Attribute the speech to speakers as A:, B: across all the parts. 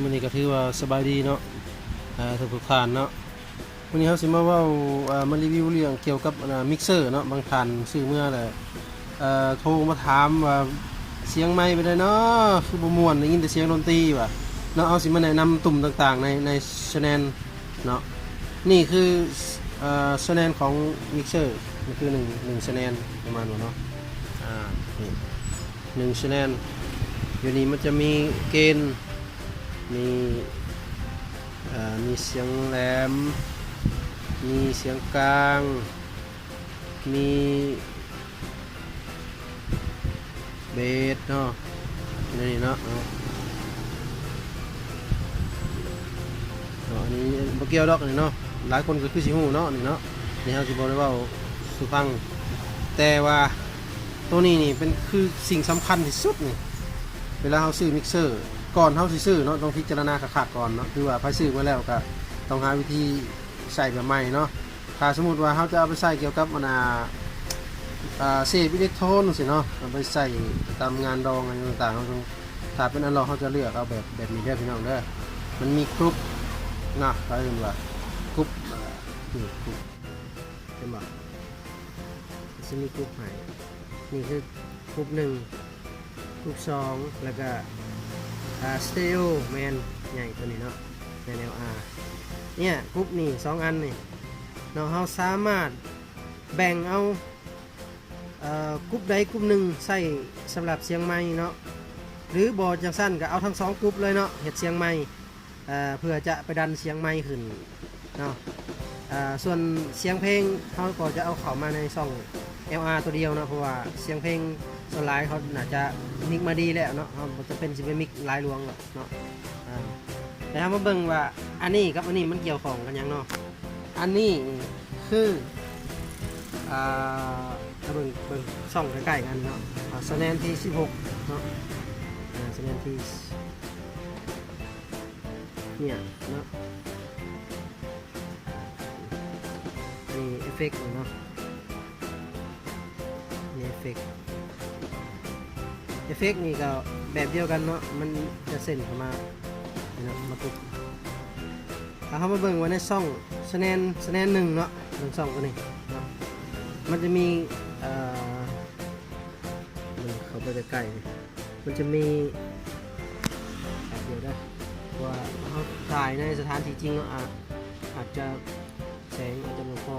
A: มื้อนี้ก็ถือว่าสบายดีเนาะทุกท่านเนาะมื้อนี้เฮาสิมาเว้ามารีวิวเรื่องเกี่ยวกับมิกเซอร์เนาะบางท่านซื้อเมื่อแหละโทรมาถามว่าเสียงไมค์ไปได้เนาะคือบ่ม่วนได้ยินแต่เสียงดนตรีว่ะเนาะเอาสิมาแนะนำตุ่มต่างๆใน channel เนาะนี่คือchannel ของมิกเซอร์นี่คือ1 channel ประมาณนั้นเนาะนี่1 channel อยู่นี่มันจะมีเกณฑ์มีมีเสียงแหลมมีเสียงกลางมีเบสเนาะนี่เนาะอันนี้บ่เกี่ยวดอกนี่เนาะหลายคนก็คือสิฮู้เนาะนี่เนาะนี่เฮาสิบ่ได้เว้าสู่ฟังแต่ว่าตัวนี้นี่เป็นคือสิ่งสำคัญที่สุดนี่เวลาเฮาซื้อมิกเซอร์ก่อนเฮาสิซื้อเนาะต้องพิจารณาคักๆก่อนเนาะคือว่าไปซื้อมาแล้วก็ต้องหาวิธีใส่แบบใหม่เนาะถ้าสมมุติว่าเฮาจะเอาไปใส่เกี่ยวกับเศษอิเล็กโทรนสิเนาะเอาไปใส่ตามงานดองอะไรต่างๆเฮาต้องถ้าเป็นอันล็อกเฮาจะเลือกเอาแบบนี้เด้อพี่น้องเด้อมันมีกรุ๊ปนะเขาเรียกว่ากรุ๊ปนี่กรุ๊ปเห็นบ่จะมีกรุ๊ปให้นี่คือกรุ๊ป1กรุ๊ป2แล้วก็สเตอริโอแมนใหญ่ตัวนี้เนาะในแนว R เนี่ยกรุ๊ปนี่2อันนี่เราสามารถแบ่งเอากรุ๊ปใดกรุ๊ปหนึ่งใส่สำหรับเสียงไม้เนาะหรือบอจังสั้นก็เอาทั้ง2กรุ๊ปเลยเนาะเห็ดเสียงไม้เพื่อจะไปดันเสียงไม้ขึ้นเนาะส่วนเสียงเพลงเขาก็จะเอาเข้ามาในช่อง LR ตัวเดียวเนาะเพราะว่าเสียงเพลงส่วนหลายเขาน่าจะมิกมาดีแล้วเนาะเขาจะเป็นสิเป็นมิกหลายลวงเนาะแต่ถ้ามาเบิ่งว่าอันนี้กับอันนี้มันเกี่ยวของกันยังเนาะอันนี้คือถ้าเบิ่งช่องใกล้ๆกันเนาะสแนนที่16เนาะสแนนที่เนี่ยเนาะนี่เอฟเฟกต์เนาะนี่เอฟเฟกต์นี่ก็แบบเดียวกันเนาะมันจะเส้นเข้ามาเนาะมาปุ๊บถ้าเขามาเบิ่งไว้ในช่องสแนน1เนาะช่องตัวนี้เนาะมันจะมีเขาไปใกล้ๆมันจะมีเดี๋ยวได้ว่าเขาถ่ายในสถานที่จริงอาจจะแสงอาจจะไม่พอ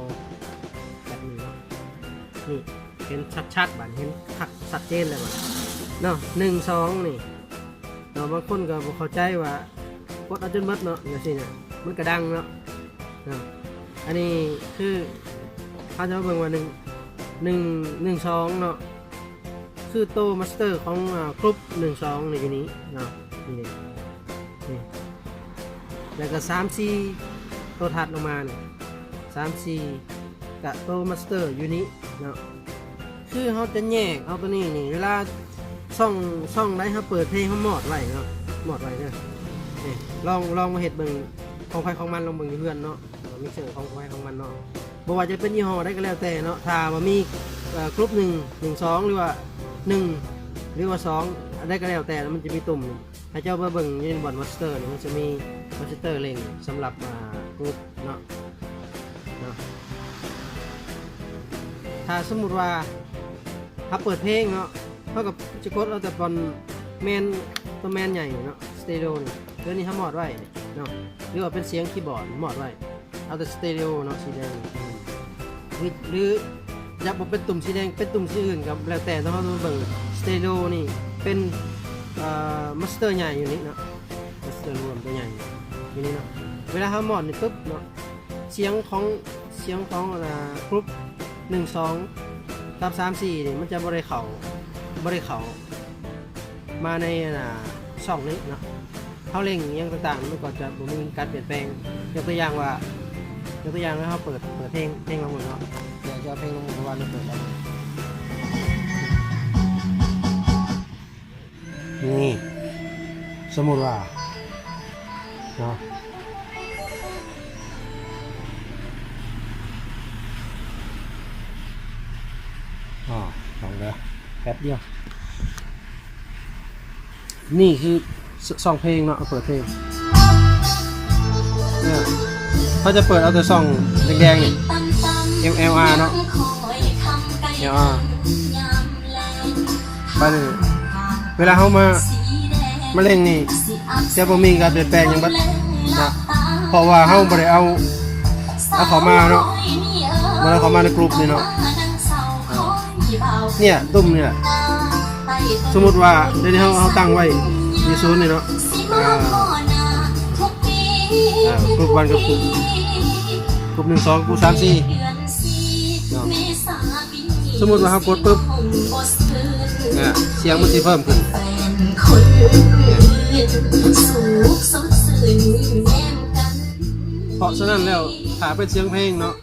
A: แบบนี้เนาะนี่เห็นชัดๆบัดเห็นชัดเจนเลยบัดเนาะ1 2นี่เนาะบางคนก็บ่เข้าใจว่ากดเอาจนหมดเนาะอย่างนี้เนี่ยมันกระดังเนาะอันนี้คือเขาจะมาเบิ่งว่า1 2เนาะคือโตมาสเตอร์ของกรุ๊ป1 2ในอยู่นี้เนาะนี่แล้วก็3 4โตถัดลงมาเนี่ย3 4กับโตมาสเตอร์อยู่นี้เนาะคือเขาจะแยกเอาตัวนี้นี่เวลาช่องได้เขาเปิดเพลงเขาหมอดไว้เนาะหมอดไว้เนี่ยลองมาเห็ดเบิ่งของใครของมันลองเบิ่งเพื่อนเนาะมิกเซอร์ของใครของมันเนาะบ่ว่าจะเป็นยี่ห้อได้ก็แล้วแต่เนาะถ้ามันมีกรุ๊ป1 2หรือว่า1หรือว่า2ได้ก็แล้วแต่มันจะมีตุ่มให้เจ้าเบิ่งยืนบอร์ดมาสเตอร์มันจะมีมาสเตอร์เล็งสำหรับกรุ๊ปเนาะถ้าสมมุติว่าถ้าเปิดเพลงเนาะเท่ากับจะกดเอาแต่บอลตัวแมนใหญ่เนาะสเตอริโอนี่เรื่องนี้เขาหมอดไว้เนาะหรือว่าเป็นเสียงคีย์บอร์ดหมอดไว้เอาแต่สเตอริโอเนาะสีแดงหรืออยากบอกเป็นตุ่มสีแดงเป็นตุ่มสีอื่นกับแล้วแต่ต้องเขาต้องเบิ่งสเตอริโอนี่เป็นมาสเตอร์ใหญ่อยู่นี่เนาะมาสเตอร์รวมตัวใหญ่อยู่นี่เนาะเวลาเขาหมอดนี่ปุ๊บเนาะเสียงของกรุ๊ป1 2กับ3 4นี่มันจะบริเข่ามาในช่องนี้เนาะเขาเล่งยังต่างๆมันก็จะมีการเปลี่ยนแปลงยกตัวอย่างนะเขาเปิดเพลงลงหมดเนาะอยากจะเอาเพลงลงหมดเพราะว่าเราเปิดแล้วนี่สมมุติว่าเนาะลองเลยแป๊บเดียวนี่คือ ซ่องเพลงเนาะเอาเปิดเพลงเนี่ยเขาจะเปิดเอาแต่ซ่องแดงๆนี่ LR เนาะ LR ไปเลยเวลาเขามาเล่นนี่จะบ่มีการเปลี่ยนแปลงหยังบัดนะเพราะว่าเขาบ่ได้เอาเขามาเนาะมาเอาเขามาในกลุ่มนี่เนาะเนี่ยตุ้มเนี่ยสมมติว่าเดี๋ยวนี้เขาตั้งไว้ในศูนย์นี่เนาะกลุ่มวันกับกลุ่ม1 2กลุ่ม3 4เนาะสมมติว่าเขากดปุ๊บเนี่ยเสียงมันสิเพิ่มขึ้นเพราะฉะนั้นแล้วถ้าเป็นเสียงเพลงเนาะ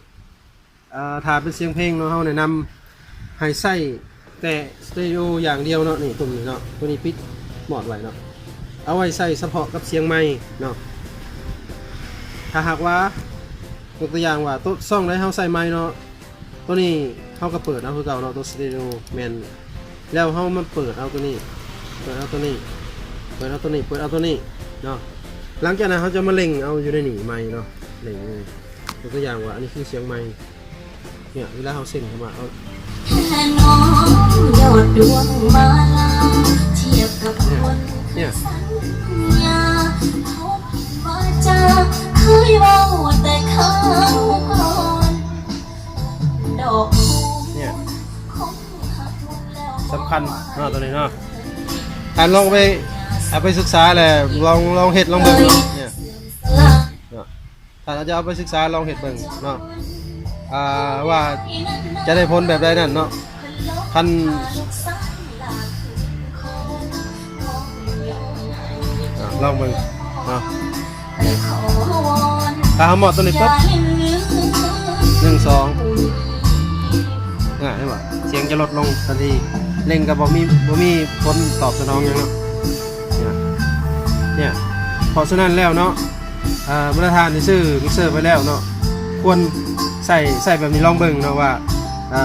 A: ถ้าเป็นเสียงเพลงเนาะเขาแนะนำให้ใส่แต่สเตอริโออย่างเดียวเนาะนี่ตัวนี้เนาะตัวนี้ปิดหมอดไว้เนาะเอาไว้ใส่เฉพาะกับเสียงไมค์เนาะถ้าหากว่ายกตัวอย่างว่าตัวซ่องได้เขาใส่ไมค์เนาะตัวนี้เขาก็เปิดเอาคือเก่าเนาะตัวสเตอริโอแมนแล้วเขามาเปิดเอาตัวนี้เปิดเอาตัวนี้เปิดเอาตัวนี้เปิดเอาตัวนี้เนาะหลังจากนั้นเขาจะมาเล็งเอาอยู่ในหนีไมค์เนาะเล็งเลยยกตัวอย่างว่าอันนี้คือเสียงไมค์เนี่ยเวลาเขาเซ็นเข้ามาเอา
B: แค่น้องยอดดวงมาลาเทียบกับคนสัญญาเขาว่าจะเคยเว้าแต่ข้าวก่อนดอก
A: เนี่ยสำคัญเนาะตัวนี้เนาะการลองไปเอาไปศึกษาแหละลองเห็ดลองเบิ่งเนี่ยถ้าจะเอาไปศึกษาลองเห็ดเบิ่งเนาะว่าจะได้ผลแบบใดนั่นเนาะท่านลองเบิ่งเนาะถ้าเขาเหมาะตัวนี้ปุ๊บ1 2เห็นป่ะเสียงจะลดลงทันทีเล่นกับบ่มีผลตอบสนองอย่างเนาะเนี่ยเพราะฉะนั้นแล้วเนาะมาตรฐานที่ซื้อมิกเซอร์ไปแล้วเนาะควรใส่แบบนี้ลองเบิ่งเนาะว่า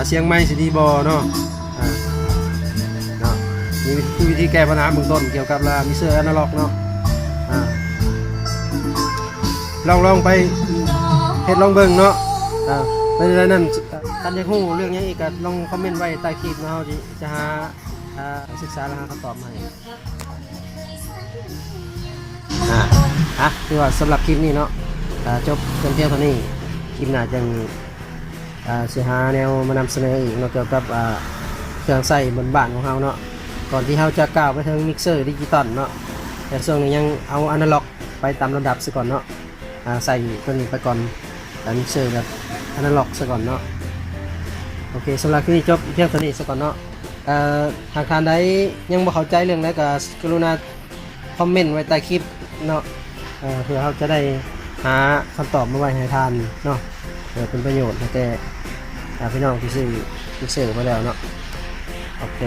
A: เสียงไมค์สิดีบ่เนาะเนาะนี่คือวิธีแก้ปัญหาเบื้องต้นเกี่ยวกับมิกเซอร์อนาล็อกเนาะลองไปเฮ็ดลองเบิ่งเนาะในเรื่องนั้นท่านอยากรู้เรื่องนี้อีกก็ลองคอมเมนต์ไว้ใต้คลิปเนาะจะหาศึกษาและหาคำตอบให้คือว่าสำหรับคลิปนี้เนาะจบเพียงเท่านี้คลิปหน้าจังสิหาแนวมานำเสนออีกเนาะเกี่ยวกับเครื่องใส่บนบ้านของเราเนาะก่อนที่เราจะก้าวไปถึงมิกเซอร์ดิจิตอลเนาะแต่ช่วงนี้ยังเอาอนาล็อกไปตามลำดับซะก่อนเนาะใส่ตัวนี้ไปก่อนมิกเซอร์แบบอนาล็อกซะก่อนเนาะโอเคสำหรับคลิปนี้จบเพียงเท่านี้ซะก่อนเนาะหากท่านใดยังบ่เข้าใจเรื่องใดก็กรุณาคอมเมนต์ไว้ใต้คลิปเนาะเพื่อเราจะได้หาคำตอบมาไว้ให้ท่านเนาะเพื่อเป็นประโยชน์ให้แก่พี่น้องที่ซื้อมิกเซอร์มาแล้วเนาะโอเค